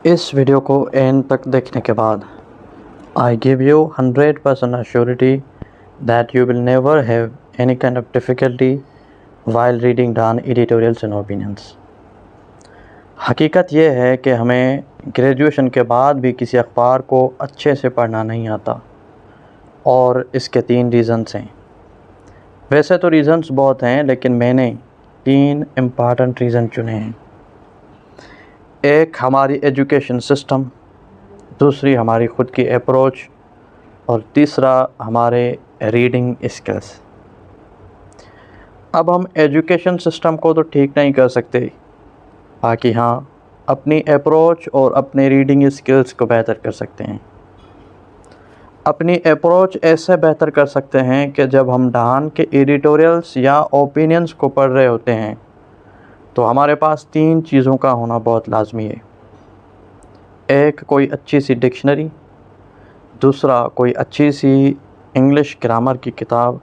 اس video کو and تک دیکھنے کے بعد I give you 100% assurity that you will never have any kind of difficulty while reading Dan editorials and opinions. حقیقت یہ ہے کہ ہمیں گریجویشن کے بعد بھی کسی اخبار کو اچھے سے پڑھنا نہیں آتا، اور اس کے 3 ریزنز ہیں۔ ویسے تو ریزنز بہت ہیں، لیکن میں نے 3 امپارٹنٹ ریزن چنے ہیں۔ ایک ہماری ایجوکیشن سسٹم، دوسری ہماری خود کی اپروچ، اور تیسرا ہمارے ریڈنگ اسکلز۔ اب ہم ایجوکیشن سسٹم کو تو ٹھیک نہیں کر سکتے، باقی ہاں اپنی اپروچ اور اپنے ریڈنگ اسکلز کو بہتر کر سکتے ہیں۔ اپنی اپروچ ایسے بہتر کر سکتے ہیں کہ جب ہم ڈان کے ایڈیٹوریلز یا اوپینینز کو پڑھ رہے ہوتے ہیں تو ہمارے پاس 3 چیزوں کا ہونا بہت لازمی ہے۔ ایک، کوئی اچھی سی ڈکشنری، دوسرا کوئی اچھی سی انگلش گرامر کی کتاب،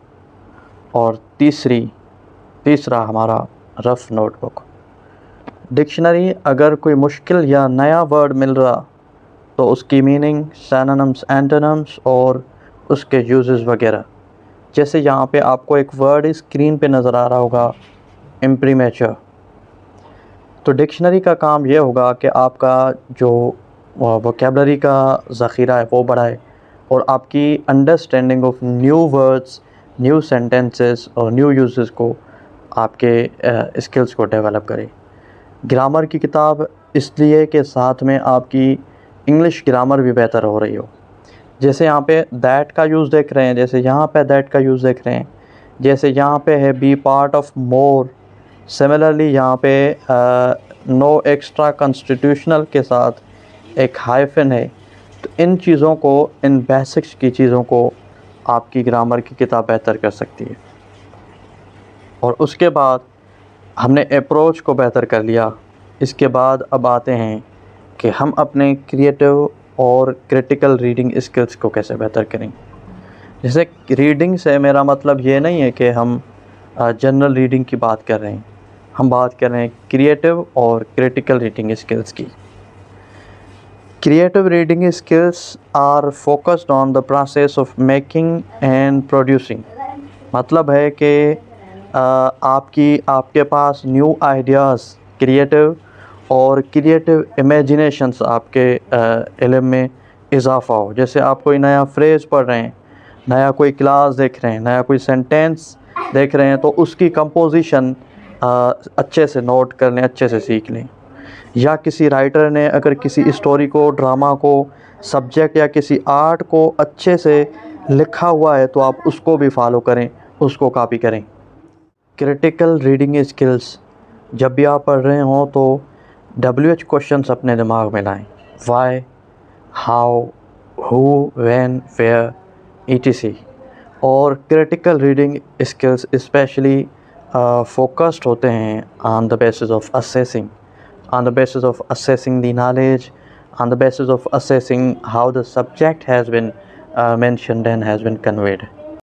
اور تیسرا ہمارا رف نوٹ بک۔ ڈکشنری، اگر کوئی مشکل یا نیا ورڈ مل رہا تو اس کی میننگ، سینونمز، اینٹونمز اور اس کے یوزز وغیرہ۔ جیسے یہاں پہ آپ کو ایک ورڈ اسکرین پہ نظر آ رہا ہوگا، امپریمیچر۔ تو ڈکشنری کا کام یہ ہوگا کہ آپ کا جو ووکیبلری کا ذخیرہ ہے وہ بڑھائے، اور آپ کی understanding of new words, new sentences اور نیو یوزز کو، آپ کے اسکلز کو ڈیولپ کرے۔ گرامر کی کتاب اس لیے کہ ساتھ میں آپ کی انگلش گرامر بھی بہتر ہو رہی ہو۔ جیسے یہاں پہ دیٹ کا یوز دیکھ رہے ہیں، جیسے یہاں پہ دیٹ کا یوز دیکھ رہے ہیں، جیسے یہاں پہ ہے be part of more, similarly یہاں پہ نو ایکسٹرا کنسٹیٹیوشنل کے ساتھ ایک ہائفن ہے۔ تو ان چیزوں کو، ان بیسکس کی چیزوں کو آپ کی گرامر کی کتاب بہتر کر سکتی ہے۔ اور اس کے بعد ہم نے اپروچ کو بہتر کر لیا، اس کے بعد اب آتے ہیں کہ ہم اپنے کریٹو اور کریٹیکل ریڈنگ اسکلز کو کیسے بہتر کریں۔ جیسے ریڈنگ سے میرا مطلب یہ نہیں ہے کہ ہم جنرل ریڈنگ کی بات کر رہے ہیں، ہم بات کر رہے ہیں کریٹو اور کریٹیکل ریڈنگ اسکلز کی۔ Creative reading skills are focused on the process of making and producing. مطلب ہے کہ آپ کے پاس نیو آئیڈیاز، کریٹو اور کریٹو امیجنیشنز آپ کے علم میں اضافہ ہو۔ جیسے آپ کوئی نیا فریز پڑھ رہے ہیں، نیا کوئی کلاس دیکھ رہے ہیں، نیا کوئی سینٹینس دیکھ رہے ہیں، تو اس کی کمپوزیشن اچھے سے نوٹ کر لیں، اچھے سے سیکھ لیں۔ یا کسی رائٹر نے اگر کسی اسٹوری کو، ڈرامہ کو، سبجیکٹ یا کسی آرٹ کو اچھے سے لکھا ہوا ہے تو آپ اس کو بھی فالو کریں، اس کو کاپی کریں۔ کریٹیکل ریڈنگ اسکلز، جب بھی آپ پڑھ رہے ہوں تو WH کوشچنس اپنے دماغ میں لائیں۔ Why, how, who, when, where, etc۔ اور critical reading skills especially focused ہوتے ہیں on the basis of assessing the knowledge, on the basis of assessing how the subject has been mentioned and has been conveyed.